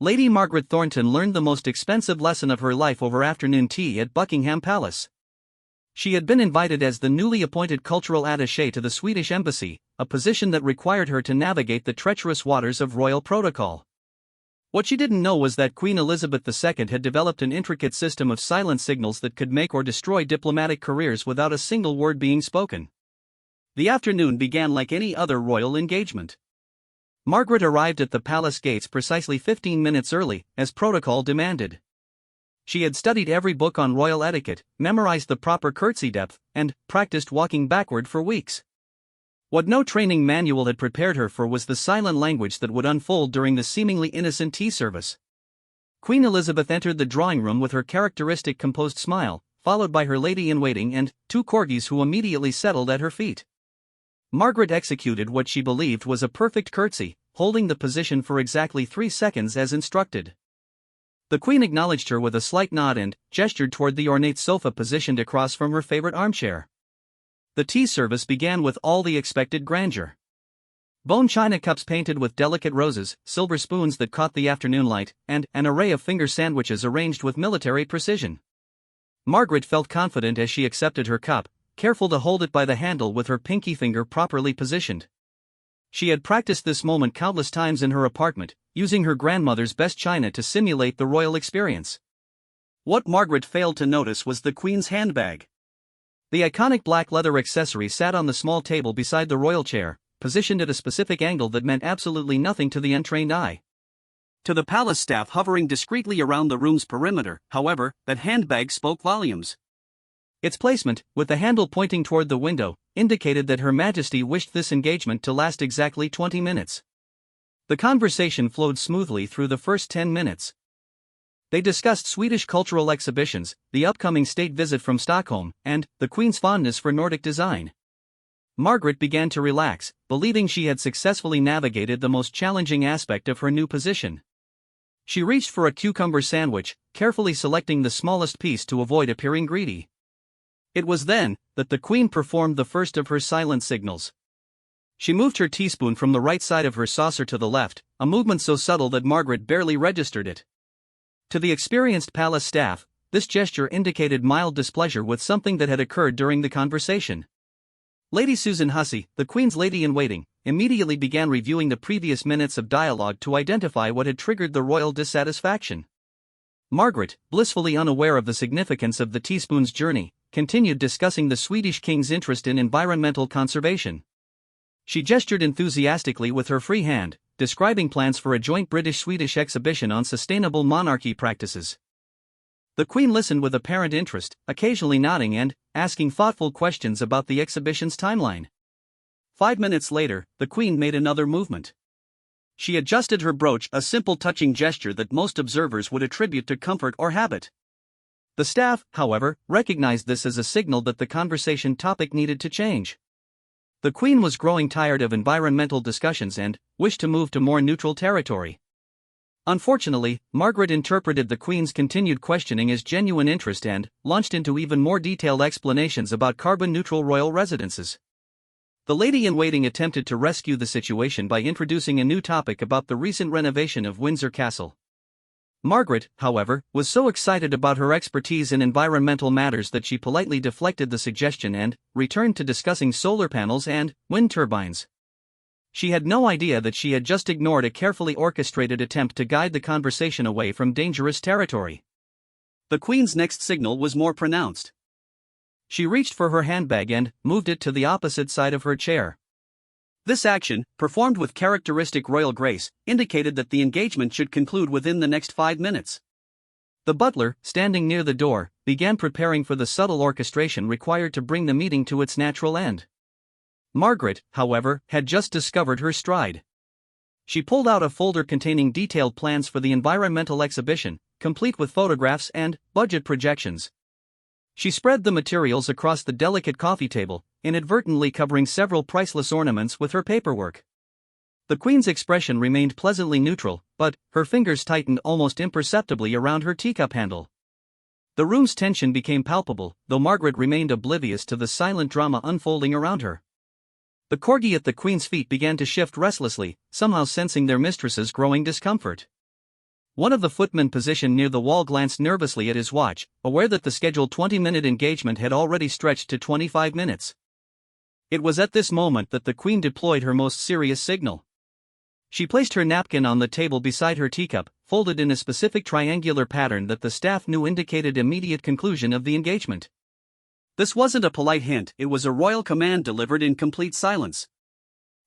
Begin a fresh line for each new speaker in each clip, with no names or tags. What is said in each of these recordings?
Lady Margaret Thornton learned the most expensive lesson of her life over afternoon tea at Buckingham Palace. She had been invited as the newly appointed cultural attaché to the Swedish embassy, a position that required her to navigate the treacherous waters of royal protocol. What she didn't know was that Queen Elizabeth II had developed an intricate system of silent signals that could make or destroy diplomatic careers without a single word being spoken. The afternoon began like any other royal engagement. Margaret arrived at the palace gates precisely 15 minutes early, as protocol demanded. She had studied every book on royal etiquette, memorized the proper curtsy depth, and practiced walking backward for weeks. What no training manual had prepared her for was the silent language that would unfold during the seemingly innocent tea service. Queen Elizabeth entered the drawing room with her characteristic composed smile, followed by her lady-in-waiting and 2 corgis who immediately settled at her feet. Margaret executed what she believed was a perfect curtsy, holding the position for exactly 3 seconds as instructed. The Queen acknowledged her with a slight nod and gestured toward the ornate sofa positioned across from her favorite armchair. The tea service began with all the expected grandeur. Bone china cups painted with delicate roses, silver spoons that caught the afternoon light, and an array of finger sandwiches arranged with military precision. Margaret felt confident as she accepted her cup, careful to hold it by the handle with her pinky finger properly positioned. She had practiced this moment countless times in her apartment, using her grandmother's best china to simulate the royal experience. What Margaret failed to notice was the Queen's handbag. The iconic black leather accessory sat on the small table beside the royal chair, positioned at a specific angle that meant absolutely nothing to the untrained eye. To the palace staff hovering discreetly around the room's perimeter, however, that handbag spoke volumes. Its placement, with the handle pointing toward the window, indicated that Her Majesty wished this engagement to last exactly 20 minutes. The conversation flowed smoothly through the first 10 minutes. They discussed Swedish cultural exhibitions, the upcoming state visit from Stockholm, and the Queen's fondness for Nordic design. Margaret began to relax, believing she had successfully navigated the most challenging aspect of her new position. She reached for a cucumber sandwich, carefully selecting the smallest piece to avoid appearing greedy. It was then that the Queen performed the first of her silent signals. She moved her teaspoon from the right side of her saucer to the left, a movement so subtle that Margaret barely registered it. To the experienced palace staff, this gesture indicated mild displeasure with something that had occurred during the conversation. Lady Susan Hussey, the Queen's lady-in-waiting, immediately began reviewing the previous minutes of dialogue to identify what had triggered the royal dissatisfaction. Margaret, blissfully unaware of the significance of the teaspoon's journey, continued discussing the Swedish king's interest in environmental conservation. She gestured enthusiastically with her free hand, describing plans for a joint British-Swedish exhibition on sustainable monarchy practices. The Queen listened with apparent interest, occasionally nodding and asking thoughtful questions about the exhibition's timeline. 5 minutes later, the Queen made another movement. She adjusted her brooch, a simple touching gesture that most observers would attribute to comfort or habit. The staff, however, recognized this as a signal that the conversation topic needed to change. The Queen was growing tired of environmental discussions and wished to move to more neutral territory. Unfortunately, Margaret interpreted the Queen's continued questioning as genuine interest and launched into even more detailed explanations about carbon-neutral royal residences. The lady-in-waiting attempted to rescue the situation by introducing a new topic about the recent renovation of Windsor Castle. Margaret, however, was so excited about her expertise in environmental matters that she politely deflected the suggestion and returned to discussing solar panels and wind turbines. She had no idea that she had just ignored a carefully orchestrated attempt to guide the conversation away from dangerous territory. The Queen's next signal was more pronounced. She reached for her handbag and moved it to the opposite side of her chair. This action, performed with characteristic royal grace, indicated that the engagement should conclude within the next 5 minutes. The butler, standing near the door, began preparing for the subtle orchestration required to bring the meeting to its natural end. Margaret, however, had just discovered her stride. She pulled out a folder containing detailed plans for the environmental exhibition, complete with photographs and budget projections. She spread the materials across the delicate coffee table, inadvertently covering several priceless ornaments with her paperwork. The Queen's expression remained pleasantly neutral, but her fingers tightened almost imperceptibly around her teacup handle. The room's tension became palpable, though Margaret remained oblivious to the silent drama unfolding around her. The corgi at the Queen's feet began to shift restlessly, somehow sensing their mistress's growing discomfort. One of the footmen positioned near the wall glanced nervously at his watch, aware that the scheduled 20-minute engagement had already stretched to 25 minutes. It was at this moment that the Queen deployed her most serious signal. She placed her napkin on the table beside her teacup, folded in a specific triangular pattern that the staff knew indicated immediate conclusion of the engagement. This wasn't a polite hint, it was a royal command delivered in complete silence.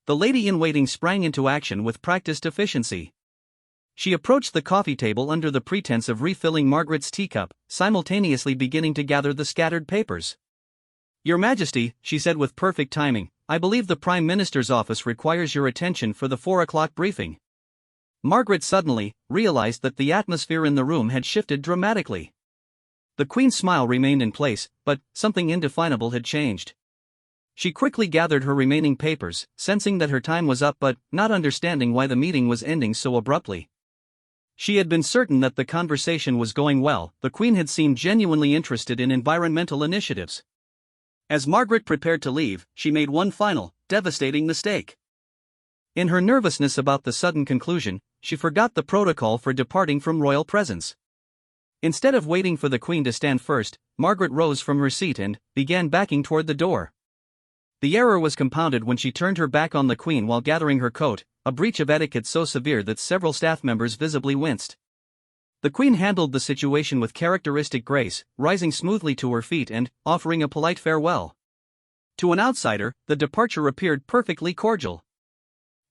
The lady-in-waiting sprang into action with practiced efficiency. She approached the coffee table under the pretense of refilling Margaret's teacup, simultaneously beginning to gather the scattered papers. "Your Majesty," she said with perfect timing, "I believe the Prime Minister's office requires your attention for the 4 o'clock briefing." Margaret suddenly realized that the atmosphere in the room had shifted dramatically. The Queen's smile remained in place, but something indefinable had changed. She quickly gathered her remaining papers, sensing that her time was up but not understanding why the meeting was ending so abruptly. She had been certain that the conversation was going well. The Queen had seemed genuinely interested in environmental initiatives. As Margaret prepared to leave, she made one final, devastating mistake. In her nervousness about the sudden conclusion, she forgot the protocol for departing from royal presence. Instead of waiting for the Queen to stand first, Margaret rose from her seat and began backing toward the door. The error was compounded when she turned her back on the Queen while gathering her coat, a breach of etiquette so severe that several staff members visibly winced. The Queen handled the situation with characteristic grace, rising smoothly to her feet and offering a polite farewell. To an outsider, the departure appeared perfectly cordial.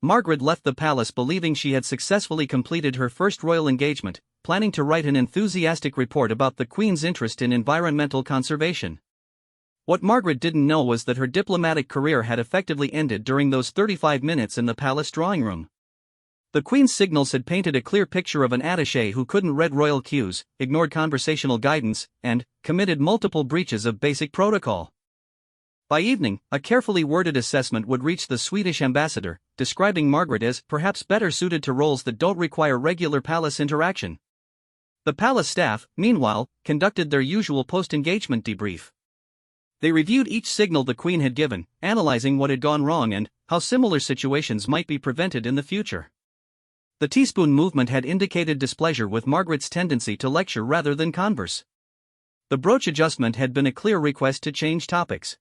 Margaret left the palace believing she had successfully completed her first royal engagement, planning to write an enthusiastic report about the Queen's interest in environmental conservation. What Margaret didn't know was that her diplomatic career had effectively ended during those 35 minutes in the palace drawing room. The Queen's signals had painted a clear picture of an attaché who couldn't read royal cues, ignored conversational guidance, and committed multiple breaches of basic protocol. By evening, a carefully worded assessment would reach the Swedish ambassador, describing Margaret as perhaps better suited to roles that don't require regular palace interaction. The palace staff, meanwhile, conducted their usual post-engagement debrief. They reviewed each signal the Queen had given, analyzing what had gone wrong and how similar situations might be prevented in the future. The teaspoon movement had indicated displeasure with Margaret's tendency to lecture rather than converse. The brooch adjustment had been a clear request to change topics.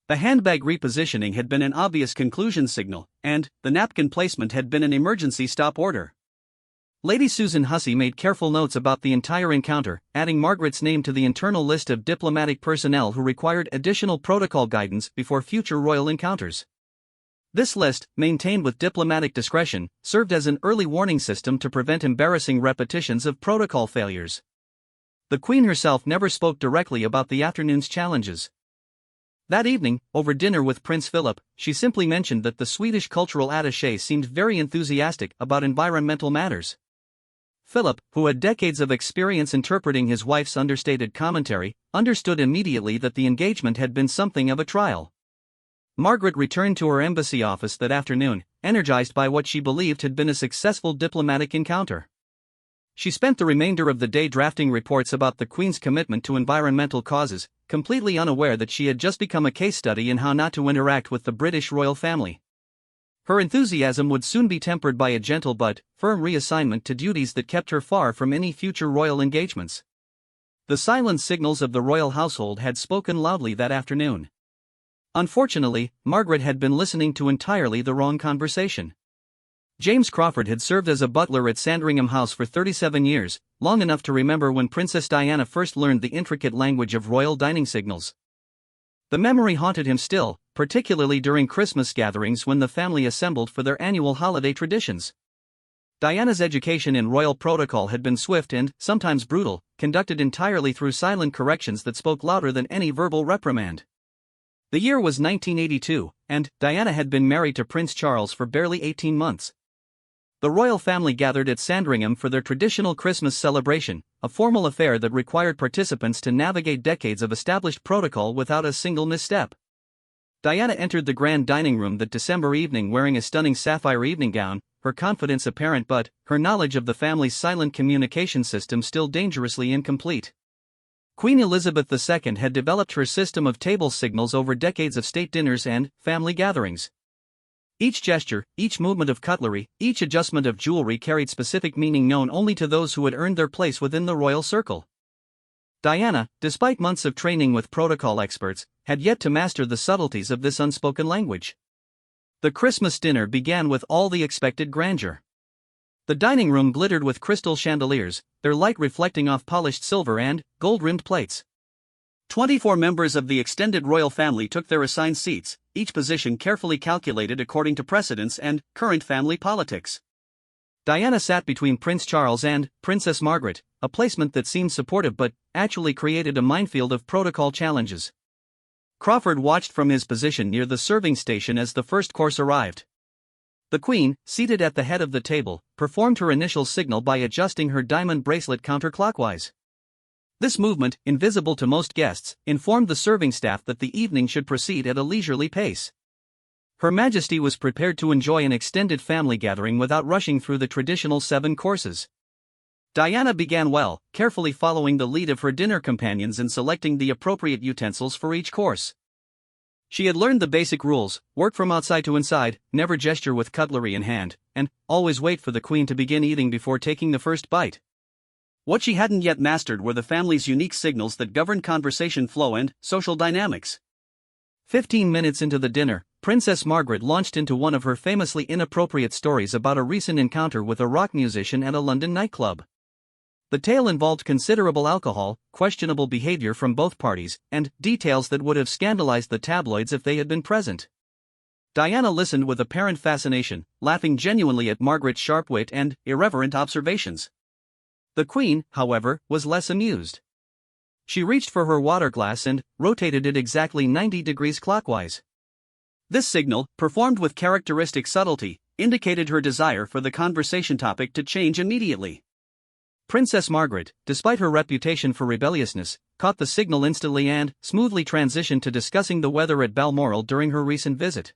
The handbag repositioning had been an obvious conclusion signal, and the napkin placement had been an emergency stop order. Lady Susan Hussey made careful notes about the entire encounter, adding Margaret's name to the internal list of diplomatic personnel who required additional protocol guidance before future royal encounters. This list, maintained with diplomatic discretion, served as an early warning system to prevent embarrassing repetitions of protocol failures. The Queen herself never spoke directly about the afternoon's challenges. That evening, over dinner with Prince Philip, she simply mentioned that the Swedish cultural attaché seemed very enthusiastic about environmental matters. Philip, who had decades of experience interpreting his wife's understated commentary, understood immediately that the engagement had been something of a trial. Margaret returned to her embassy office that afternoon, energized by what she believed had been a successful diplomatic encounter. She spent the remainder of the day drafting reports about the Queen's commitment to environmental causes, completely unaware that she had just become a case study in how not to interact with the British royal family. Her enthusiasm would soon be tempered by a gentle but firm reassignment to duties that kept her far from any future royal engagements. The silent signals of the royal household had spoken loudly that afternoon. Unfortunately, Margaret had been listening to entirely the wrong conversation. James Crawford had served as a butler at Sandringham House for 37 years, long enough to remember when Princess Diana first learned the intricate language of royal dining signals. The memory haunted him still, particularly during Christmas gatherings when the family assembled for their annual holiday traditions. Diana's education in royal protocol had been swift and, sometimes brutal, conducted entirely through silent corrections that spoke louder than any verbal reprimand. The year was 1982, and Diana had been married to Prince Charles for barely 18 months. The royal family gathered at Sandringham for their traditional Christmas celebration, a formal affair that required participants to navigate decades of established protocol without a single misstep. Diana entered the grand dining room that December evening wearing a stunning sapphire evening gown, her confidence apparent but her knowledge of the family's silent communication system still dangerously incomplete. Queen Elizabeth II had developed her system of table signals over decades of state dinners and family gatherings. Each gesture, each movement of cutlery, each adjustment of jewelry carried specific meaning known only to those who had earned their place within the royal circle. Diana, despite months of training with protocol experts, had yet to master the subtleties of this unspoken language. The Christmas dinner began with all the expected grandeur. The dining room glittered with crystal chandeliers, their light reflecting off polished silver and gold-rimmed plates. 24 members of the extended royal family took their assigned seats, each position carefully calculated according to precedence and current family politics. Diana sat between Prince Charles and Princess Margaret, a placement that seemed supportive but actually created a minefield of protocol challenges. Crawford watched from his position near the serving station as the first course arrived. The Queen, seated at the head of the table, performed her initial signal by adjusting her diamond bracelet counterclockwise. This movement, invisible to most guests, informed the serving staff that the evening should proceed at a leisurely pace. Her Majesty was prepared to enjoy an extended family gathering without rushing through the traditional 7 courses. Diana began well, carefully following the lead of her dinner companions in selecting the appropriate utensils for each course. She had learned the basic rules: work from outside to inside, never gesture with cutlery in hand, and always wait for the Queen to begin eating before taking the first bite. What she hadn't yet mastered were the family's unique signals that governed conversation flow and social dynamics. 15 minutes into the dinner, Princess Margaret launched into one of her famously inappropriate stories about a recent encounter with a rock musician at a London nightclub. The tale involved considerable alcohol, questionable behavior from both parties, and details that would have scandalized the tabloids if they had been present. Diana listened with apparent fascination, laughing genuinely at Margaret's sharp wit and irreverent observations. The Queen, however, was less amused. She reached for her water glass and rotated it exactly 90 degrees clockwise. This signal, performed with characteristic subtlety, indicated her desire for the conversation topic to change immediately. Princess Margaret, despite her reputation for rebelliousness, caught the signal instantly and smoothly transitioned to discussing the weather at Balmoral during her recent visit.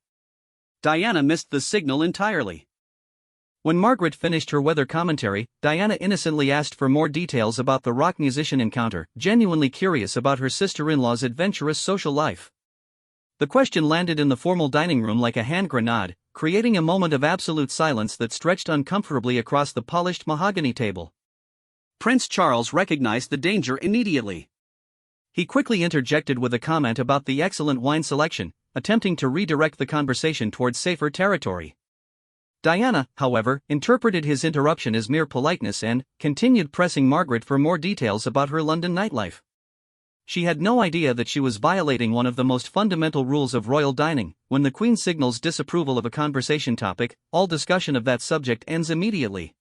Diana missed the signal entirely. When Margaret finished her weather commentary, Diana innocently asked for more details about the rock musician encounter, genuinely curious about her sister-in-law's adventurous social life. The question landed in the formal dining room like a hand grenade, creating a moment of absolute silence that stretched uncomfortably across the polished mahogany table. Prince Charles recognized the danger immediately. He quickly interjected with a comment about the excellent wine selection, attempting to redirect the conversation towards safer territory. Diana, however, interpreted his interruption as mere politeness and continued pressing Margaret for more details about her London nightlife. She had no idea that she was violating one of the most fundamental rules of royal dining. When the Queen signals disapproval of a conversation topic, all discussion of that subject ends immediately.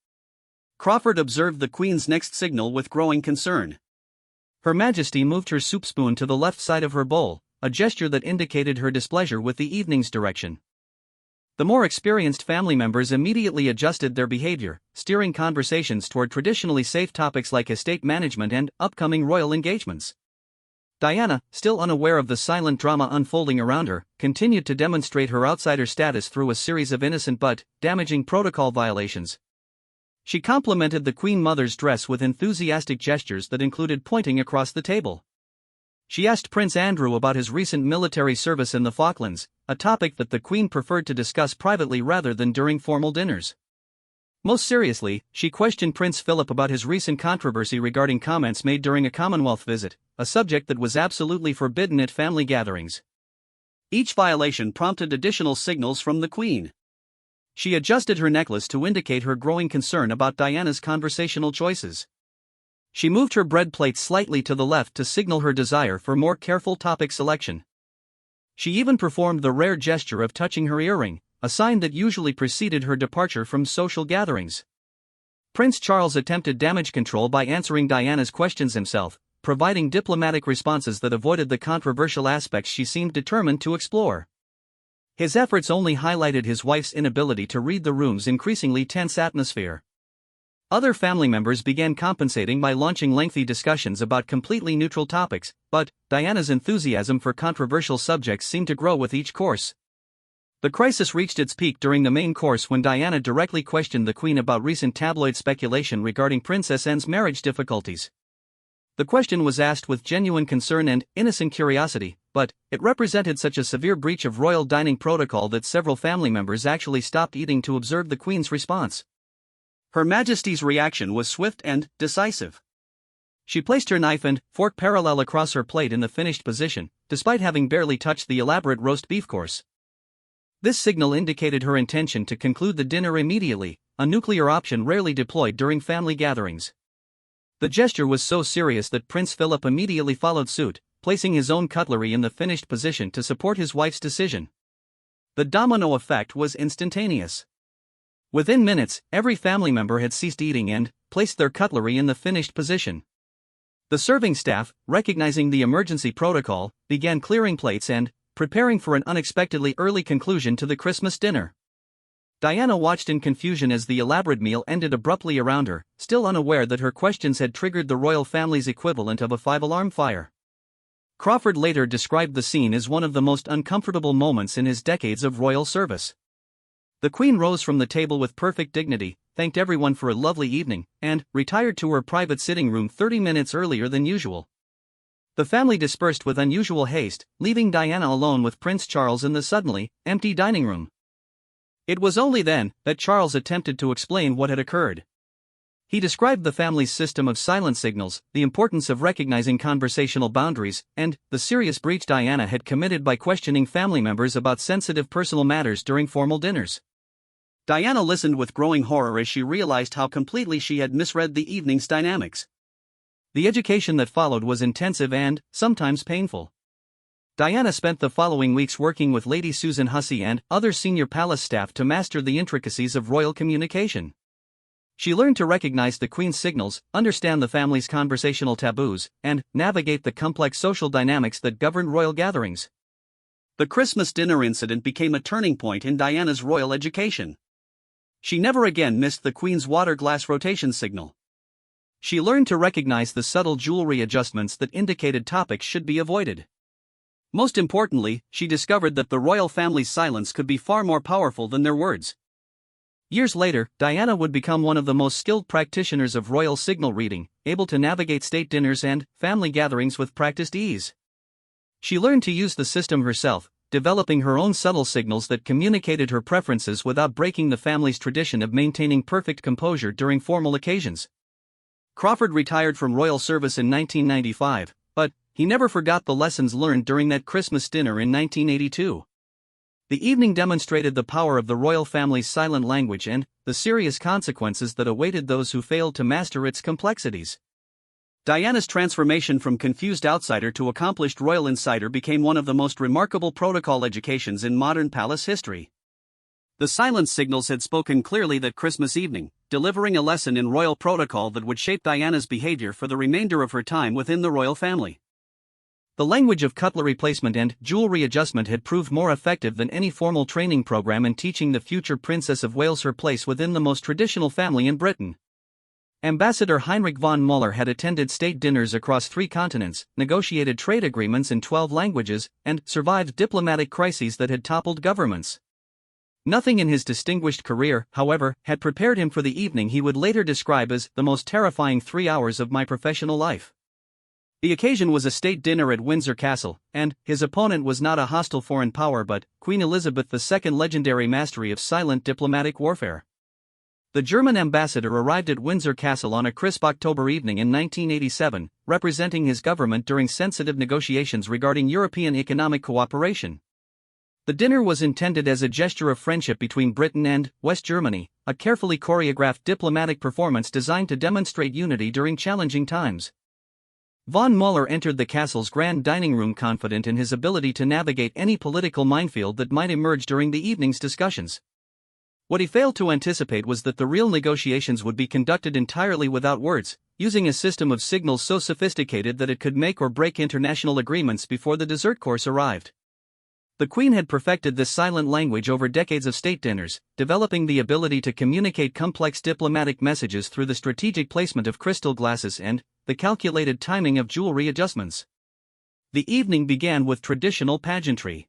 Crawford observed the Queen's next signal with growing concern. Her Majesty moved her soup spoon to the left side of her bowl, a gesture that indicated her displeasure with the evening's direction. The more experienced family members immediately adjusted their behavior, steering conversations toward traditionally safe topics like estate management and upcoming royal engagements. Diana, still unaware of the silent drama unfolding around her, continued to demonstrate her outsider status through a series of innocent but damaging protocol violations. She complimented the Queen Mother's dress with enthusiastic gestures that included pointing across the table. She asked Prince Andrew about his recent military service in the Falklands, a topic that the Queen preferred to discuss privately rather than during formal dinners. Most seriously, she questioned Prince Philip about his recent controversy regarding comments made during a Commonwealth visit, a subject that was absolutely forbidden at family gatherings. Each violation prompted additional signals from the Queen. She adjusted her necklace to indicate her growing concern about Diana's conversational choices. She moved her bread plate slightly to the left to signal her desire for more careful topic selection. She even performed the rare gesture of touching her earring, a sign that usually preceded her departure from social gatherings. Prince Charles attempted damage control by answering Diana's questions himself, providing diplomatic responses that avoided the controversial aspects she seemed determined to explore. His efforts only highlighted his wife's inability to read the room's increasingly tense atmosphere. Other family members began compensating by launching lengthy discussions about completely neutral topics, but Diana's enthusiasm for controversial subjects seemed to grow with each course. The crisis reached its peak during the main course when Diana directly questioned the Queen about recent tabloid speculation regarding Princess Anne's marriage difficulties. The question was asked with genuine concern and innocent curiosity, but it represented such a severe breach of royal dining protocol that several family members actually stopped eating to observe the Queen's response. Her Majesty's reaction was swift and decisive. She placed her knife and fork parallel across her plate in the finished position, despite having barely touched the elaborate roast beef course. This signal indicated her intention to conclude the dinner immediately, a nuclear option rarely deployed during family gatherings. The gesture was so serious that Prince Philip immediately followed suit, placing his own cutlery in the finished position to support his wife's decision. The domino effect was instantaneous. Within minutes, every family member had ceased eating and placed their cutlery in the finished position. The serving staff, recognizing the emergency protocol, began clearing plates and preparing for an unexpectedly early conclusion to the Christmas dinner. Diana watched in confusion as the elaborate meal ended abruptly around her, still unaware that her questions had triggered the royal family's equivalent of a 5-alarm fire. Crawford later described the scene as one of the most uncomfortable moments in his decades of royal service. The Queen rose from the table with perfect dignity, thanked everyone for a lovely evening, and retired to her private sitting room 30 minutes earlier than usual. The family dispersed with unusual haste, leaving Diana alone with Prince Charles in the suddenly empty dining room. It was only then that Charles attempted to explain what had occurred. He described the family's system of silent signals, the importance of recognizing conversational boundaries, and the serious breach Diana had committed by questioning family members about sensitive personal matters during formal dinners. Diana listened with growing horror as she realized how completely she had misread the evening's dynamics. The education that followed was intensive and, sometimes painful. Diana spent the following weeks working with Lady Susan Hussey and other senior palace staff to master the intricacies of royal communication. She learned to recognize the Queen's signals, understand the family's conversational taboos, and navigate the complex social dynamics that governed royal gatherings. The Christmas dinner incident became a turning point in Diana's royal education. She never again missed the Queen's water glass rotation signal. She learned to recognize the subtle jewelry adjustments that indicated topics should be avoided. Most importantly, she discovered that the royal family's silence could be far more powerful than their words. Years later, Diana would become one of the most skilled practitioners of royal signal reading, able to navigate state dinners and family gatherings with practiced ease. She learned to use the system herself, developing her own subtle signals that communicated her preferences without breaking the family's tradition of maintaining perfect composure during formal occasions. Crawford retired from royal service in 1995, but he never forgot the lessons learned during that Christmas dinner in 1982. The evening demonstrated the power of the royal family's silent language and the serious consequences that awaited those who failed to master its complexities. Diana's transformation from confused outsider to accomplished royal insider became one of the most remarkable protocol educations in modern palace history. The silence signals had spoken clearly that Christmas evening, delivering a lesson in royal protocol that would shape Diana's behavior for the remainder of her time within the royal family. The language of cutlery placement and jewelry adjustment had proved more effective than any formal training program in teaching the future Princess of Wales her place within the most traditional family in Britain. Ambassador Heinrich von Müller had attended state dinners across 3 continents, negotiated trade agreements in 12 languages, and survived diplomatic crises that had toppled governments. Nothing in his distinguished career, however, had prepared him for the evening he would later describe as the most terrifying 3 hours of my professional life. The occasion was a state dinner at Windsor Castle, and his opponent was not a hostile foreign power but Queen Elizabeth II's legendary mastery of silent diplomatic warfare. The German ambassador arrived at Windsor Castle on a crisp October evening in 1987, representing his government during sensitive negotiations regarding European economic cooperation. The dinner was intended as a gesture of friendship between Britain and West Germany, a carefully choreographed diplomatic performance designed to demonstrate unity during challenging times. Von Müller entered the castle's grand dining room confident in his ability to navigate any political minefield that might emerge during the evening's discussions. What he failed to anticipate was that the real negotiations would be conducted entirely without words, using a system of signals so sophisticated that it could make or break international agreements before the dessert course arrived. The Queen had perfected this silent language over decades of state dinners, developing the ability to communicate complex diplomatic messages through the strategic placement of crystal glasses and the calculated timing of jewelry adjustments. The evening began with traditional pageantry.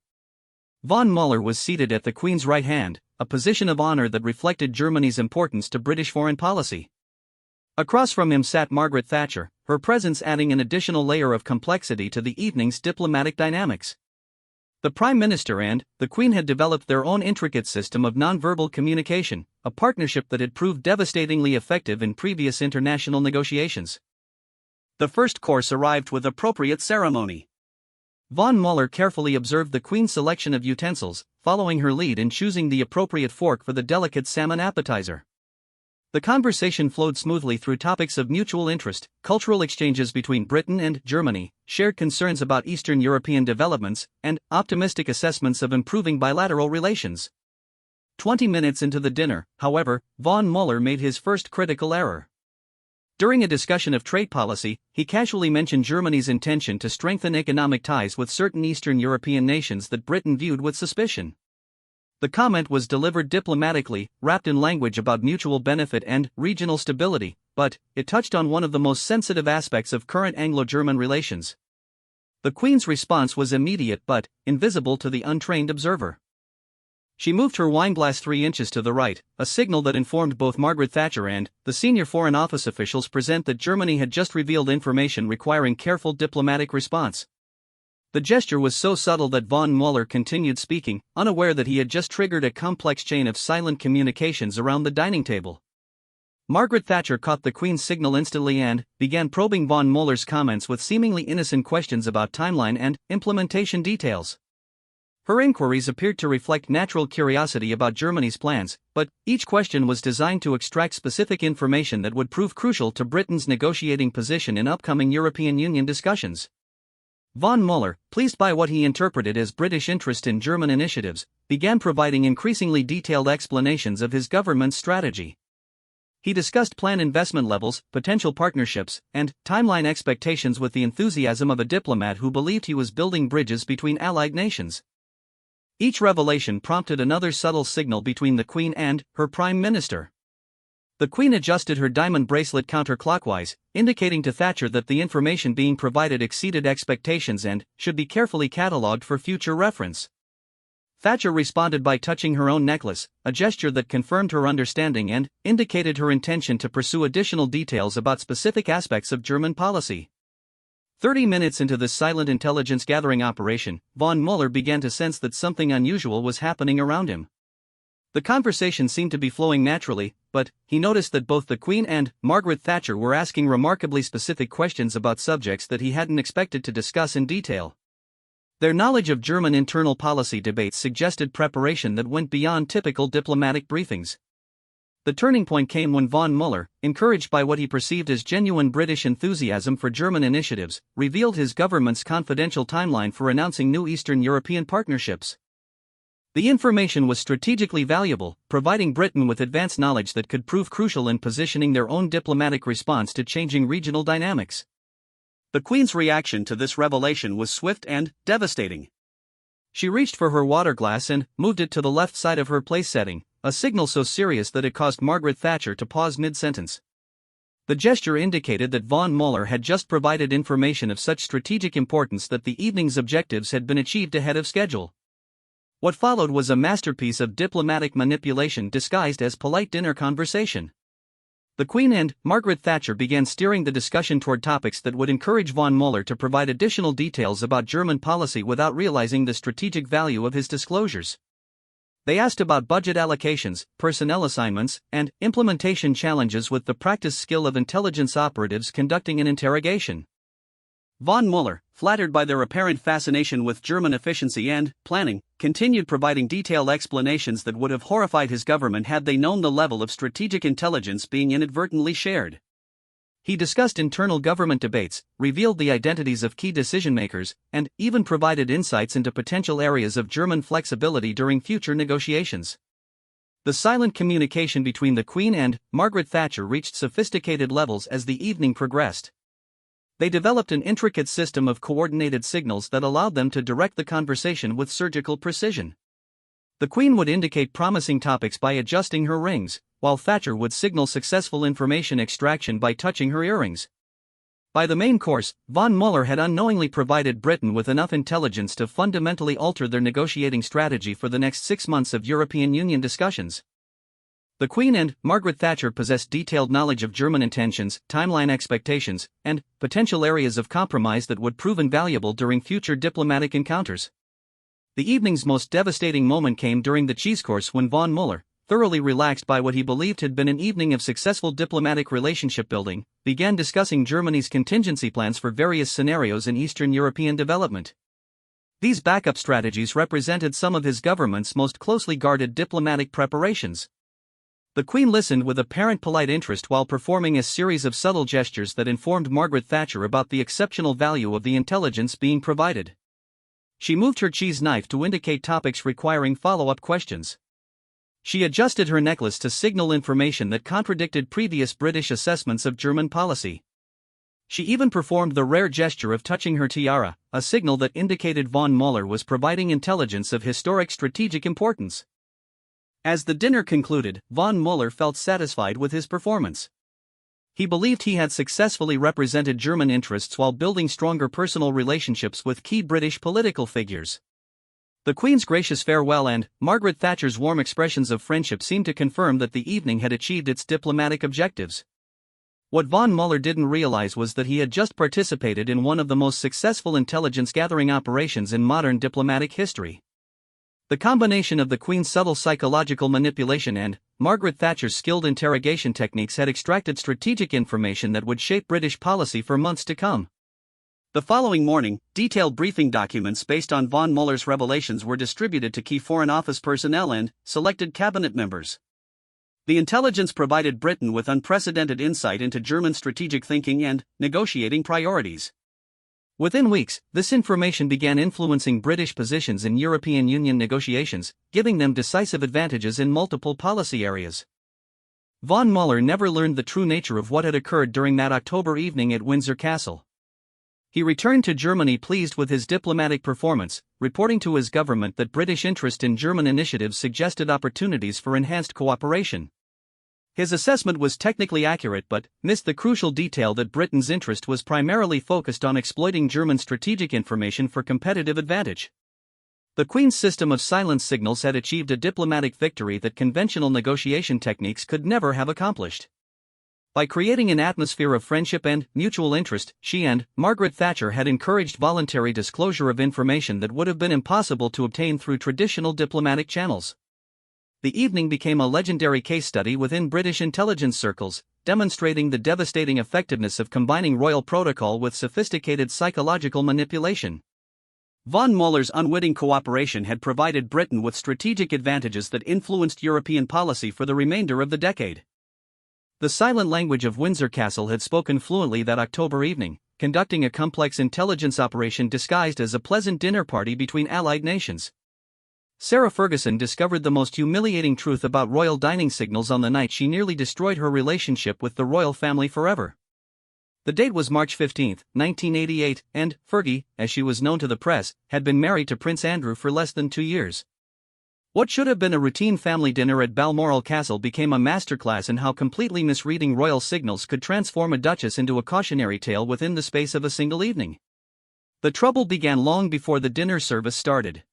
Von Müller was seated at the Queen's right hand, a position of honor that reflected Germany's importance to British foreign policy. Across from him sat Margaret Thatcher, her presence adding an additional layer of complexity to the evening's diplomatic dynamics. The Prime Minister and the Queen had developed their own intricate system of nonverbal communication, a partnership that had proved devastatingly effective in previous international negotiations. The first course arrived with appropriate ceremony. Von Muller carefully observed the Queen's selection of utensils, following her lead in choosing the appropriate fork for the delicate salmon appetizer. The conversation flowed smoothly through topics of mutual interest, cultural exchanges between Britain and Germany, shared concerns about Eastern European developments, and optimistic assessments of improving bilateral relations. 20 minutes into the dinner, however, von Muller made his first critical error. During a discussion of trade policy, he casually mentioned Germany's intention to strengthen economic ties with certain Eastern European nations that Britain viewed with suspicion. The comment was delivered diplomatically, wrapped in language about mutual benefit and regional stability, but it touched on one of the most sensitive aspects of current Anglo-German relations. The Queen's response was immediate but invisible to the untrained observer. She moved her wineglass 3 inches to the right, a signal that informed both Margaret Thatcher and the senior Foreign Office officials present that Germany had just revealed information requiring careful diplomatic response. The gesture was so subtle that von Muller continued speaking, unaware that he had just triggered a complex chain of silent communications around the dining table. Margaret Thatcher caught the Queen's signal instantly and began probing von Muller's comments with seemingly innocent questions about timeline and implementation details. Her inquiries appeared to reflect natural curiosity about Germany's plans, but each question was designed to extract specific information that would prove crucial to Britain's negotiating position in upcoming European Union discussions. Von Muller, pleased by what he interpreted as British interest in German initiatives, began providing increasingly detailed explanations of his government's strategy. He discussed planned investment levels, potential partnerships, and timeline expectations with the enthusiasm of a diplomat who believed he was building bridges between allied nations. Each revelation prompted another subtle signal between the Queen and her Prime Minister. The Queen adjusted her diamond bracelet counterclockwise, indicating to Thatcher that the information being provided exceeded expectations and should be carefully catalogued for future reference. Thatcher responded by touching her own necklace, a gesture that confirmed her understanding and indicated her intention to pursue additional details about specific aspects of German policy. 30 minutes into this silent intelligence-gathering operation, von Muller began to sense that something unusual was happening around him. The conversation seemed to be flowing naturally, but he noticed that both the Queen and Margaret Thatcher were asking remarkably specific questions about subjects that he hadn't expected to discuss in detail. Their knowledge of German internal policy debates suggested preparation that went beyond typical diplomatic briefings. The turning point came when von Muller, encouraged by what he perceived as genuine British enthusiasm for German initiatives, revealed his government's confidential timeline for announcing new Eastern European partnerships. The information was strategically valuable, providing Britain with advanced knowledge that could prove crucial in positioning their own diplomatic response to changing regional dynamics. The Queen's reaction to this revelation was swift and devastating. She reached for her water glass and moved it to the left side of her place setting, a signal so serious that it caused Margaret Thatcher to pause mid-sentence. The gesture indicated that von Muller had just provided information of such strategic importance that the evening's objectives had been achieved ahead of schedule. What followed was a masterpiece of diplomatic manipulation disguised as polite dinner conversation. The Queen and Margaret Thatcher began steering the discussion toward topics that would encourage von Muller to provide additional details about German policy without realizing the strategic value of his disclosures. They asked about budget allocations, personnel assignments, and implementation challenges with the practiced skill of intelligence operatives conducting an interrogation. Von Muller, flattered by their apparent fascination with German efficiency and planning, continued providing detailed explanations that would have horrified his government had they known the level of strategic intelligence being inadvertently shared. He discussed internal government debates, revealed the identities of key decision-makers, and even provided insights into potential areas of German flexibility during future negotiations. The silent communication between the Queen and Margaret Thatcher reached sophisticated levels as the evening progressed. They developed an intricate system of coordinated signals that allowed them to direct the conversation with surgical precision. The Queen would indicate promising topics by adjusting her rings, while Thatcher would signal successful information extraction by touching her earrings. By the main course, von Muller had unknowingly provided Britain with enough intelligence to fundamentally alter their negotiating strategy for the next 6 months of European Union discussions. The Queen and Margaret Thatcher possessed detailed knowledge of German intentions, timeline expectations, and potential areas of compromise that would prove invaluable during future diplomatic encounters. The evening's most devastating moment came during the cheese course when von Muller, thoroughly relaxed by what he believed had been an evening of successful diplomatic relationship building, began discussing Germany's contingency plans for various scenarios in Eastern European development. These backup strategies represented some of his government's most closely guarded diplomatic preparations. The Queen listened with apparent polite interest while performing a series of subtle gestures that informed Margaret Thatcher about the exceptional value of the intelligence being provided. She moved her cheese knife to indicate topics requiring follow-up questions. She adjusted her necklace to signal information that contradicted previous British assessments of German policy. She even performed the rare gesture of touching her tiara, a signal that indicated von Muller was providing intelligence of historic strategic importance. As the dinner concluded, von Muller felt satisfied with his performance. He believed he had successfully represented German interests while building stronger personal relationships with key British political figures. The Queen's gracious farewell and Margaret Thatcher's warm expressions of friendship seemed to confirm that the evening had achieved its diplomatic objectives. What von Muller didn't realize was that he had just participated in one of the most successful intelligence-gathering operations in modern diplomatic history. The combination of the Queen's subtle psychological manipulation and Margaret Thatcher's skilled interrogation techniques had extracted strategic information that would shape British policy for months to come. The following morning, detailed briefing documents based on von Muller's revelations were distributed to key Foreign Office personnel and selected cabinet members. The intelligence provided Britain with unprecedented insight into German strategic thinking and negotiating priorities. Within weeks, this information began influencing British positions in European Union negotiations, giving them decisive advantages in multiple policy areas. Von Muller never learned the true nature of what had occurred during that October evening at Windsor Castle. He returned to Germany pleased with his diplomatic performance, reporting to his government that British interest in German initiatives suggested opportunities for enhanced cooperation. His assessment was technically accurate but missed the crucial detail that Britain's interest was primarily focused on exploiting German strategic information for competitive advantage. The Queen's system of silence signals had achieved a diplomatic victory that conventional negotiation techniques could never have accomplished. By creating an atmosphere of friendship and mutual interest, she and Margaret Thatcher had encouraged voluntary disclosure of information that would have been impossible to obtain through traditional diplomatic channels. The evening became a legendary case study within British intelligence circles, demonstrating the devastating effectiveness of combining royal protocol with sophisticated psychological manipulation. Von Muller's unwitting cooperation had provided Britain with strategic advantages that influenced European policy for the remainder of the decade. The silent language of Windsor Castle had spoken fluently that October evening, conducting a complex intelligence operation disguised as a pleasant dinner party between allied nations. Sarah Ferguson discovered the most humiliating truth about royal dining signals on the night she nearly destroyed her relationship with the royal family forever. The date was March 15, 1988, and Fergie, as she was known to the press, had been married to Prince Andrew for less than 2 years. What should have been a routine family dinner at Balmoral Castle became a masterclass in how completely misreading royal signals could transform a duchess into a cautionary tale within the space of a single evening. The trouble began long before the dinner service started.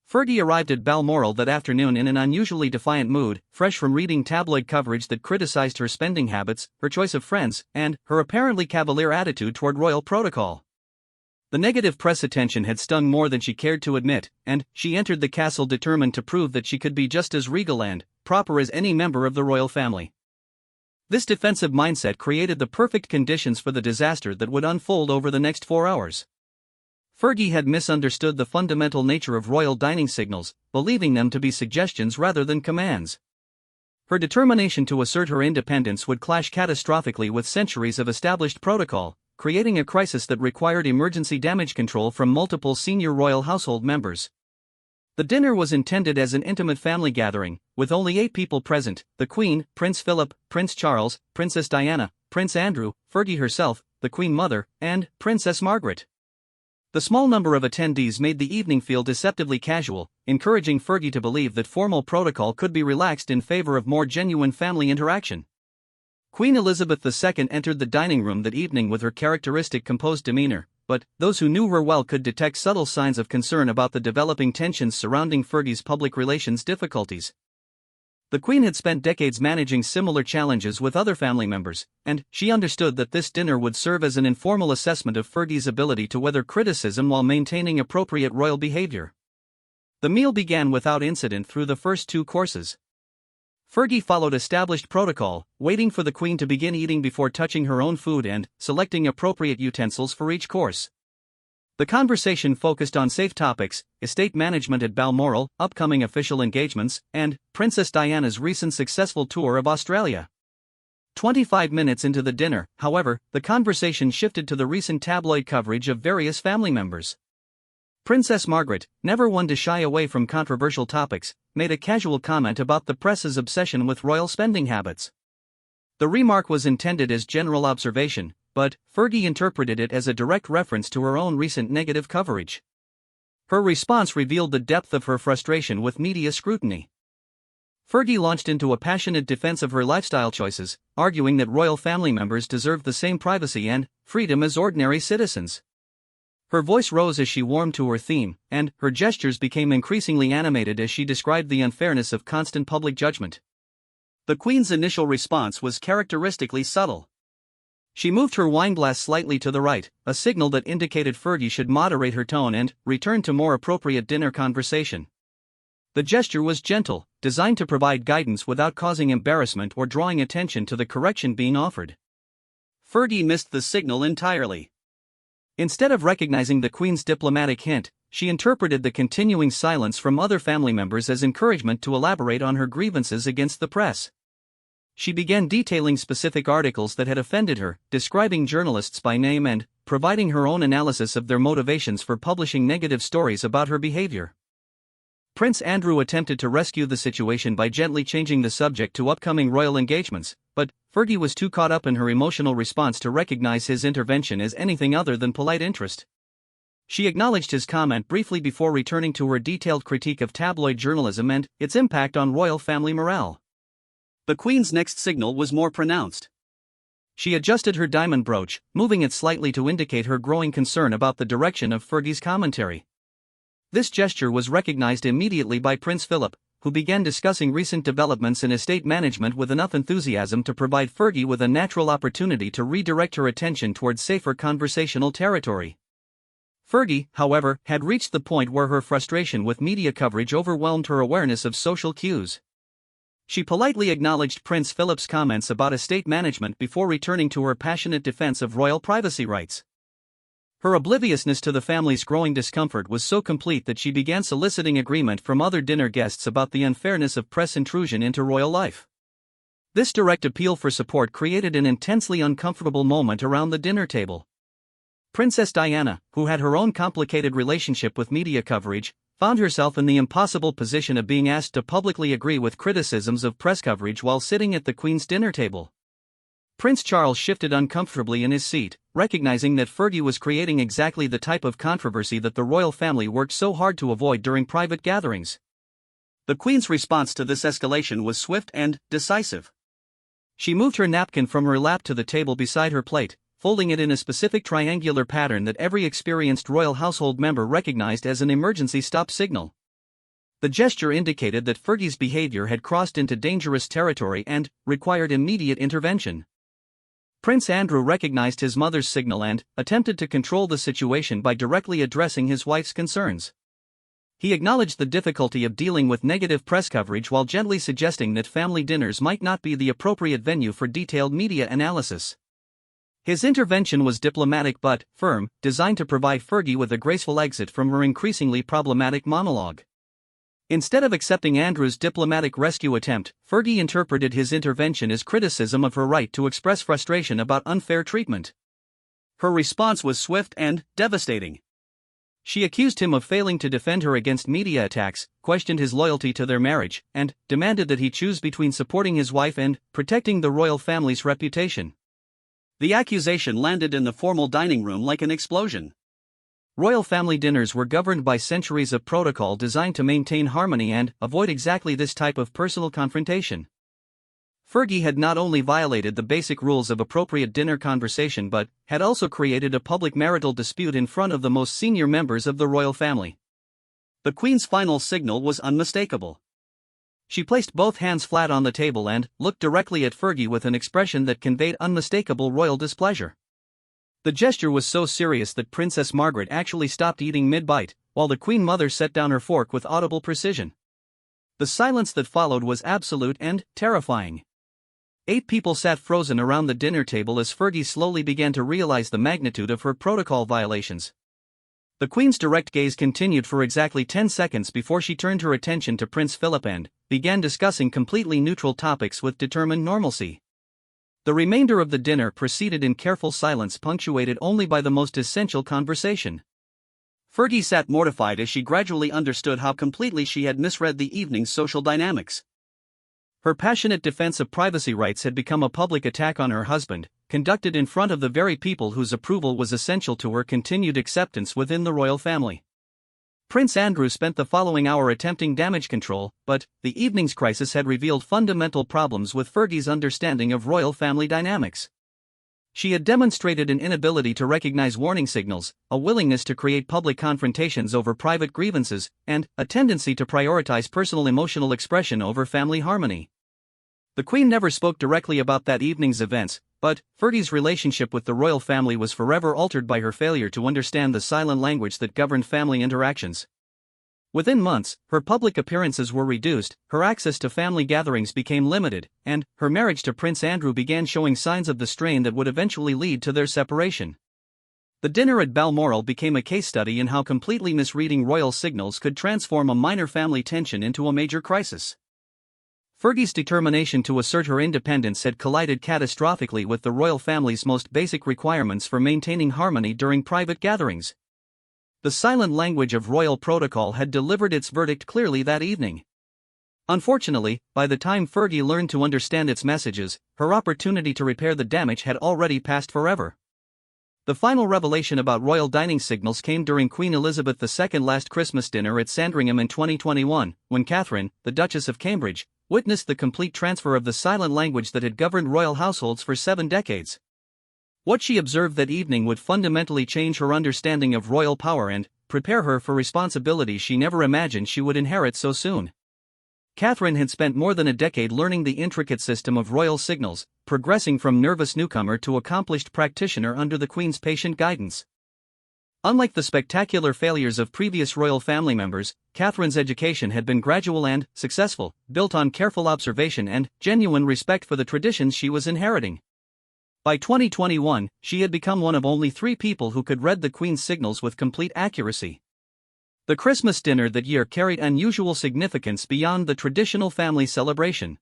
Fergie arrived at Balmoral that afternoon in an unusually defiant mood, fresh from reading tabloid coverage that criticized her spending habits, her choice of friends, and her apparently cavalier attitude toward royal protocol. The negative press attention had stung more than she cared to admit, and she entered the castle determined to prove that she could be just as regal and proper as any member of the royal family. This defensive mindset created the perfect conditions for the disaster that would unfold over the next 4 hours. Fergie had misunderstood the fundamental nature of royal dining signals, believing them to be suggestions rather than commands. Her determination to assert her independence would clash catastrophically with centuries of established protocol, creating a crisis that required emergency damage control from multiple senior royal household members. The dinner was intended as an intimate family gathering, with only 8 people present: the Queen, Prince Philip, Prince Charles, Princess Diana, Prince Andrew, Fergie herself, the Queen Mother, and Princess Margaret. The small number of attendees made the evening feel deceptively casual, encouraging Fergie to believe that formal protocol could be relaxed in favor of more genuine family interaction. Queen Elizabeth II entered the dining room that evening with her characteristic composed demeanor, but those who knew her well could detect subtle signs of concern about the developing tensions surrounding Fergie's public relations difficulties. The Queen had spent decades managing similar challenges with other family members, and she understood that this dinner would serve as an informal assessment of Fergie's ability to weather criticism while maintaining appropriate royal behavior. The meal began without incident through the first 2 courses. Fergie followed established protocol, waiting for the Queen to begin eating before touching her own food and selecting appropriate utensils for each course. The conversation focused on safe topics, estate management at Balmoral, upcoming official engagements, and Princess Diana's recent successful tour of Australia. 25 minutes into the dinner, however, the conversation shifted to the recent tabloid coverage of various family members. Princess Margaret, never one to shy away from controversial topics, made a casual comment about the press's obsession with royal spending habits. The remark was intended as general observation, but Fergie interpreted it as a direct reference to her own recent negative coverage. Her response revealed the depth of her frustration with media scrutiny. Fergie launched into a passionate defense of her lifestyle choices, arguing that royal family members deserve the same privacy and freedom as ordinary citizens. Her voice rose as she warmed to her theme, and her gestures became increasingly animated as she described the unfairness of constant public judgment. The Queen's initial response was characteristically subtle. She moved her wineglass slightly to the right, a signal that indicated Fergie should moderate her tone and return to more appropriate dinner conversation. The gesture was gentle, designed to provide guidance without causing embarrassment or drawing attention to the correction being offered. Fergie missed the signal entirely. Instead of recognizing the Queen's diplomatic hint, she interpreted the continuing silence from other family members as encouragement to elaborate on her grievances against the press. She began detailing specific articles that had offended her, describing journalists by name and providing her own analysis of their motivations for publishing negative stories about her behavior. Prince Andrew attempted to rescue the situation by gently changing the subject to upcoming royal engagements, but Fergie was too caught up in her emotional response to recognize his intervention as anything other than polite interest. She acknowledged his comment briefly before returning to her detailed critique of tabloid journalism and its impact on royal family morale. The Queen's next signal was more pronounced. She adjusted her diamond brooch, moving it slightly to indicate her growing concern about the direction of Fergie's commentary. This gesture was recognized immediately by Prince Philip, who began discussing recent developments in estate management with enough enthusiasm to provide Fergie with a natural opportunity to redirect her attention towards safer conversational territory. Fergie, however, had reached the point where her frustration with media coverage overwhelmed her awareness of social cues. She politely acknowledged Prince Philip's comments about estate management before returning to her passionate defense of royal privacy rights. Her obliviousness to the family's growing discomfort was so complete that she began soliciting agreement from other dinner guests about the unfairness of press intrusion into royal life. This direct appeal for support created an intensely uncomfortable moment around the dinner table. Princess Diana, who had her own complicated relationship with media coverage, found herself in the impossible position of being asked to publicly agree with criticisms of press coverage while sitting at the Queen's dinner table. Prince Charles shifted uncomfortably in his seat, recognizing that Fergie was creating exactly the type of controversy that the royal family worked so hard to avoid during private gatherings. The Queen's response to this escalation was swift and decisive. She moved her napkin from her lap to the table beside her plate, folding it in a specific triangular pattern that every experienced royal household member recognized as an emergency stop signal. The gesture indicated that Fergie's behavior had crossed into dangerous territory and required immediate intervention. Prince Andrew recognized his mother's signal and attempted to control the situation by directly addressing his wife's concerns. He acknowledged the difficulty of dealing with negative press coverage while gently suggesting that family dinners might not be the appropriate venue for detailed media analysis. His intervention was diplomatic but firm, designed to provide Fergie with a graceful exit from her increasingly problematic monologue. Instead of accepting Andrew's diplomatic rescue attempt, Fergie interpreted his intervention as criticism of her right to express frustration about unfair treatment. Her response was swift and devastating. She accused him of failing to defend her against media attacks, questioned his loyalty to their marriage, and demanded that he choose between supporting his wife and protecting the royal family's reputation. The accusation landed in the formal dining room like an explosion. Royal family dinners were governed by centuries of protocol designed to maintain harmony and avoid exactly this type of personal confrontation. Fergie had not only violated the basic rules of appropriate dinner conversation but had also created a public marital dispute in front of the most senior members of the royal family. The Queen's final signal was unmistakable. She placed both hands flat on the table and looked directly at Fergie with an expression that conveyed unmistakable royal displeasure. The gesture was so serious that Princess Margaret actually stopped eating mid-bite, while the Queen Mother set down her fork with audible precision. The silence that followed was absolute and terrifying. 8 people sat frozen around the dinner table as Fergie slowly began to realize the magnitude of her protocol violations. The Queen's direct gaze continued for exactly 10 seconds before she turned her attention to Prince Philip and began discussing completely neutral topics with determined normalcy. The remainder of the dinner proceeded in careful silence, punctuated only by the most essential conversation. Fergie sat mortified as she gradually understood how completely she had misread the evening's social dynamics. Her passionate defense of privacy rights had become a public attack on her husband, conducted in front of the very people whose approval was essential to her continued acceptance within the royal family. Prince Andrew spent the following hour attempting damage control, but the evening's crisis had revealed fundamental problems with Fergie's understanding of royal family dynamics. She had demonstrated an inability to recognize warning signals, a willingness to create public confrontations over private grievances, and a tendency to prioritize personal emotional expression over family harmony. The Queen never spoke directly about that evening's events, but Fergie's relationship with the royal family was forever altered by her failure to understand the silent language that governed family interactions. Within months, her public appearances were reduced, her access to family gatherings became limited, and her marriage to Prince Andrew began showing signs of the strain that would eventually lead to their separation. The dinner at Balmoral became a case study in how completely misreading royal signals could transform a minor family tension into a major crisis. Fergie's determination to assert her independence had collided catastrophically with the royal family's most basic requirements for maintaining harmony during private gatherings. The silent language of royal protocol had delivered its verdict clearly that evening. Unfortunately, by the time Fergie learned to understand its messages, her opportunity to repair the damage had already passed forever. The final revelation about royal dining signals came during Queen Elizabeth II's last Christmas dinner at Sandringham in 2021, when Catherine, the Duchess of Cambridge, witnessed the complete transfer of the silent language that had governed royal households for 7 decades. What she observed that evening would fundamentally change her understanding of royal power and prepare her for responsibilities she never imagined she would inherit so soon. Catherine had spent more than a decade learning the intricate system of royal signals, progressing from nervous newcomer to accomplished practitioner under the Queen's patient guidance. Unlike the spectacular failures of previous royal family members, Catherine's education had been gradual and successful, built on careful observation and genuine respect for the traditions she was inheriting. By 2021, she had become one of only 3 people who could read the Queen's signals with complete accuracy. The Christmas dinner that year carried unusual significance beyond the traditional family celebration.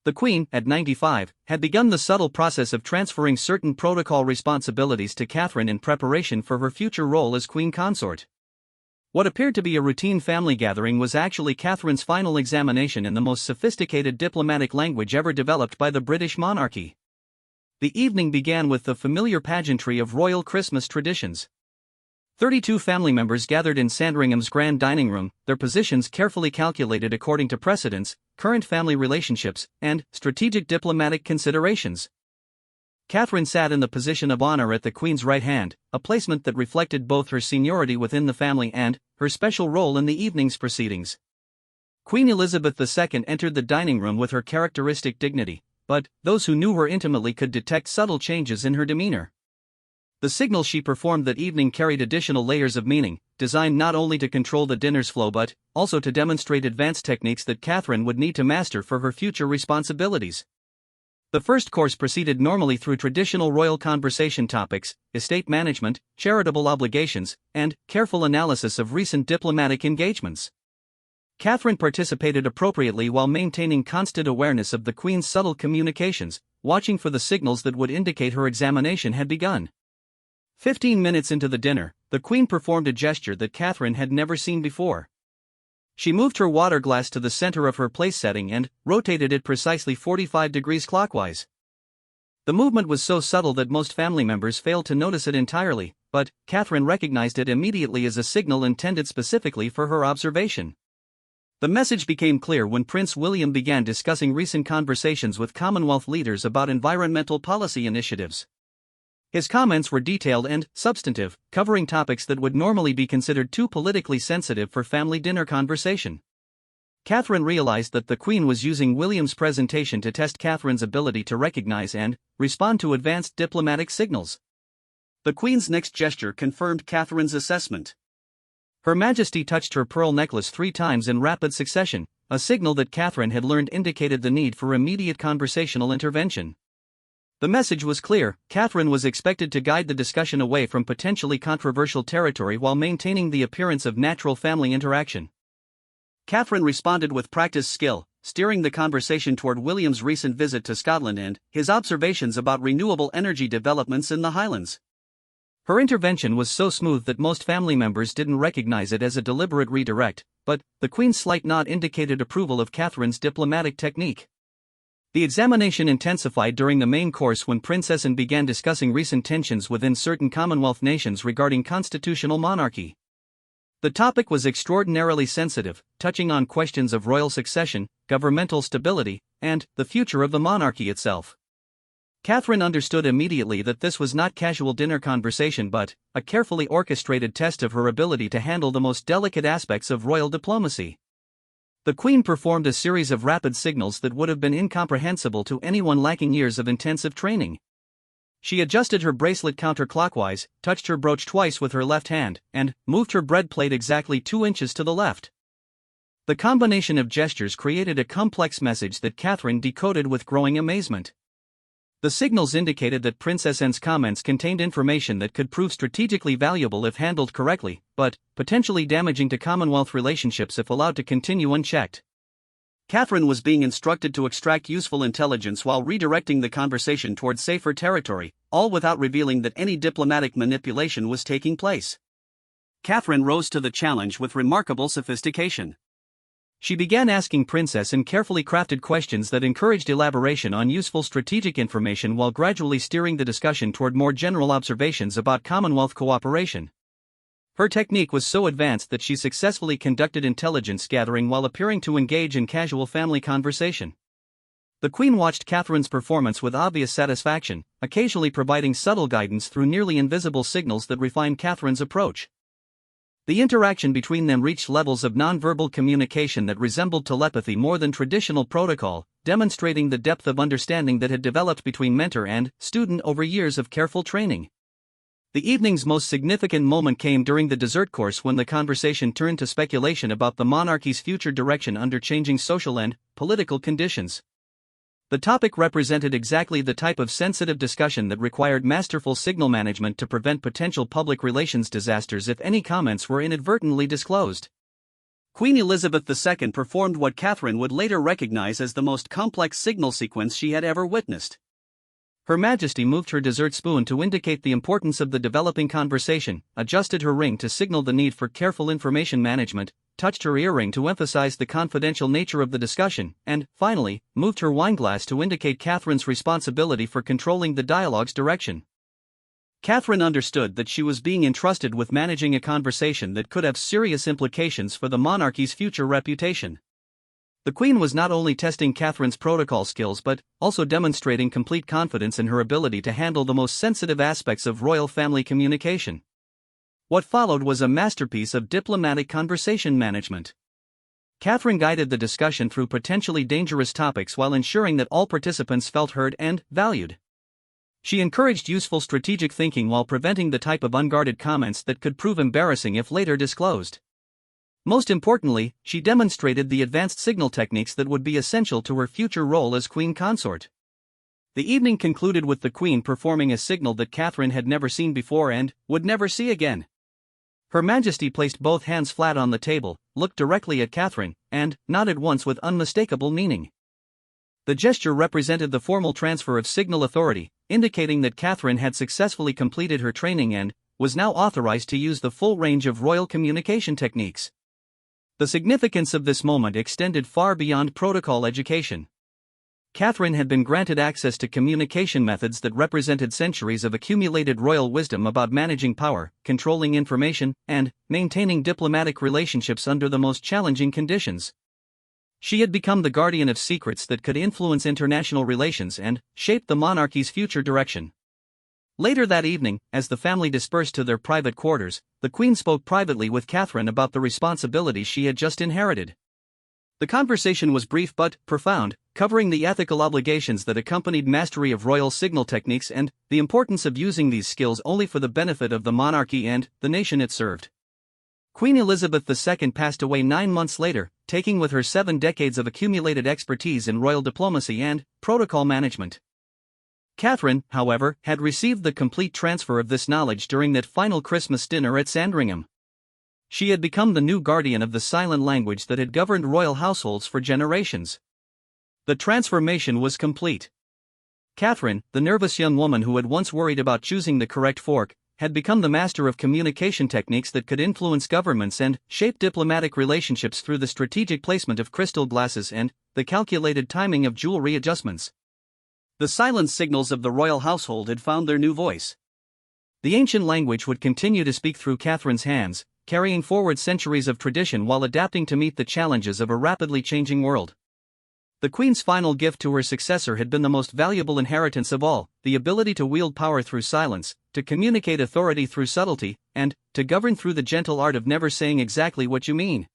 The Queen, at 95, had begun the subtle process of transferring certain protocol responsibilities to Catherine in preparation for her future role as Queen Consort. What appeared to be a routine family gathering was actually Catherine's final examination in the most sophisticated diplomatic language ever developed by the British monarchy. The evening began with the familiar pageantry of royal Christmas traditions. 32 family members gathered in Sandringham's grand dining room, their positions carefully calculated according to precedents, current family relationships, and strategic diplomatic considerations. Catherine sat in the position of honor at the Queen's right hand, a placement that reflected both her seniority within the family and her special role in the evening's proceedings. Queen Elizabeth II entered the dining room with her characteristic dignity, but those who knew her intimately could detect subtle changes in her demeanor. The signals she performed that evening carried additional layers of meaning, designed not only to control the dinner's flow but also to demonstrate advanced techniques that Catherine would need to master for her future responsibilities. The first course proceeded normally through traditional royal conversation topics, estate management, charitable obligations, and careful analysis of recent diplomatic engagements. Catherine participated appropriately while maintaining constant awareness of the Queen's subtle communications, watching for the signals that would indicate her examination had begun. 15 minutes into the dinner, the Queen performed a gesture that Catherine had never seen before. She moved her water glass to the center of her place setting and rotated it precisely 45 degrees clockwise. The movement was so subtle that most family members failed to notice it entirely, but Catherine recognized it immediately as a signal intended specifically for her observation. The message became clear when Prince William began discussing recent conversations with Commonwealth leaders about environmental policy initiatives. His comments were detailed and substantive, covering topics that would normally be considered too politically sensitive for family dinner conversation. Catherine realized that the Queen was using William's presentation to test Catherine's ability to recognize and respond to advanced diplomatic signals. The Queen's next gesture confirmed Catherine's assessment. Her Majesty touched her pearl necklace 3 times in rapid succession, a signal that Catherine had learned indicated the need for immediate conversational intervention. The message was clear: Catherine was expected to guide the discussion away from potentially controversial territory while maintaining the appearance of natural family interaction. Catherine responded with practiced skill, steering the conversation toward William's recent visit to Scotland and his observations about renewable energy developments in the Highlands. Her intervention was so smooth that most family members didn't recognize it as a deliberate redirect, but the Queen's slight nod indicated approval of Catherine's diplomatic technique. The examination intensified during the main course when Princess Anne began discussing recent tensions within certain Commonwealth nations regarding constitutional monarchy. The topic was extraordinarily sensitive, touching on questions of royal succession, governmental stability, and the future of the monarchy itself. Catherine understood immediately that this was not casual dinner conversation but a carefully orchestrated test of her ability to handle the most delicate aspects of royal diplomacy. The Queen performed a series of rapid signals that would have been incomprehensible to anyone lacking years of intensive training. She adjusted her bracelet counterclockwise, touched her brooch twice with her left hand, and moved her bread plate exactly 2 inches to the left. The combination of gestures created a complex message that Catherine decoded with growing amazement. The signals indicated that Princess Anne's comments contained information that could prove strategically valuable if handled correctly, but potentially damaging to Commonwealth relationships if allowed to continue unchecked. Catherine was being instructed to extract useful intelligence while redirecting the conversation toward safer territory, all without revealing that any diplomatic manipulation was taking place. Catherine rose to the challenge with remarkable sophistication. She began asking Princess Anne carefully crafted questions that encouraged elaboration on useful strategic information while gradually steering the discussion toward more general observations about Commonwealth cooperation. Her technique was so advanced that she successfully conducted intelligence gathering while appearing to engage in casual family conversation. The Queen watched Catherine's performance with obvious satisfaction, occasionally providing subtle guidance through nearly invisible signals that refined Catherine's approach. The interaction between them reached levels of nonverbal communication that resembled telepathy more than traditional protocol, demonstrating the depth of understanding that had developed between mentor and student over years of careful training. The evening's most significant moment came during the dessert course when the conversation turned to speculation about the monarchy's future direction under changing social and political conditions. The topic represented exactly the type of sensitive discussion that required masterful signal management to prevent potential public relations disasters if any comments were inadvertently disclosed. Queen Elizabeth II performed what Catherine would later recognize as the most complex signal sequence she had ever witnessed. Her Majesty moved her dessert spoon to indicate the importance of the developing conversation, adjusted her ring to signal the need for careful information management, touched her earring to emphasize the confidential nature of the discussion, and, finally, moved her wineglass to indicate Catherine's responsibility for controlling the dialogue's direction. Catherine understood that she was being entrusted with managing a conversation that could have serious implications for the monarchy's future reputation. The Queen was not only testing Catherine's protocol skills but also demonstrating complete confidence in her ability to handle the most sensitive aspects of royal family communication. What followed was a masterpiece of diplomatic conversation management. Catherine guided the discussion through potentially dangerous topics while ensuring that all participants felt heard and valued. She encouraged useful strategic thinking while preventing the type of unguarded comments that could prove embarrassing if later disclosed. Most importantly, she demonstrated the advanced signal techniques that would be essential to her future role as Queen Consort. The evening concluded with the Queen performing a signal that Catherine had never seen before and would never see again. Her Majesty placed both hands flat on the table, looked directly at Catherine, and nodded once with unmistakable meaning. The gesture represented the formal transfer of signal authority, indicating that Catherine had successfully completed her training and was now authorized to use the full range of royal communication techniques. The significance of this moment extended far beyond protocol education. Catherine had been granted access to communication methods that represented centuries of accumulated royal wisdom about managing power, controlling information, and maintaining diplomatic relationships under the most challenging conditions. She had become the guardian of secrets that could influence international relations and shape the monarchy's future direction. Later that evening, as the family dispersed to their private quarters, the Queen spoke privately with Catherine about the responsibilities she had just inherited. The conversation was brief but profound, covering the ethical obligations that accompanied mastery of royal signal techniques and the importance of using these skills only for the benefit of the monarchy and the nation it served. Queen Elizabeth II passed away 9 months later, taking with her 7 decades of accumulated expertise in royal diplomacy and protocol management. Catherine, however, had received the complete transfer of this knowledge during that final Christmas dinner at Sandringham. She had become the new guardian of the silent language that had governed royal households for generations. The transformation was complete. Catherine, the nervous young woman who had once worried about choosing the correct fork, had become the master of communication techniques that could influence governments and shape diplomatic relationships through the strategic placement of crystal glasses and the calculated timing of jewelry adjustments. The silent signals of the royal household had found their new voice. The ancient language would continue to speak through Catherine's hands, carrying forward centuries of tradition while adapting to meet the challenges of a rapidly changing world. The Queen's final gift to her successor had been the most valuable inheritance of all, the ability to wield power through silence, to communicate authority through subtlety, and to govern through the gentle art of never saying exactly what you mean.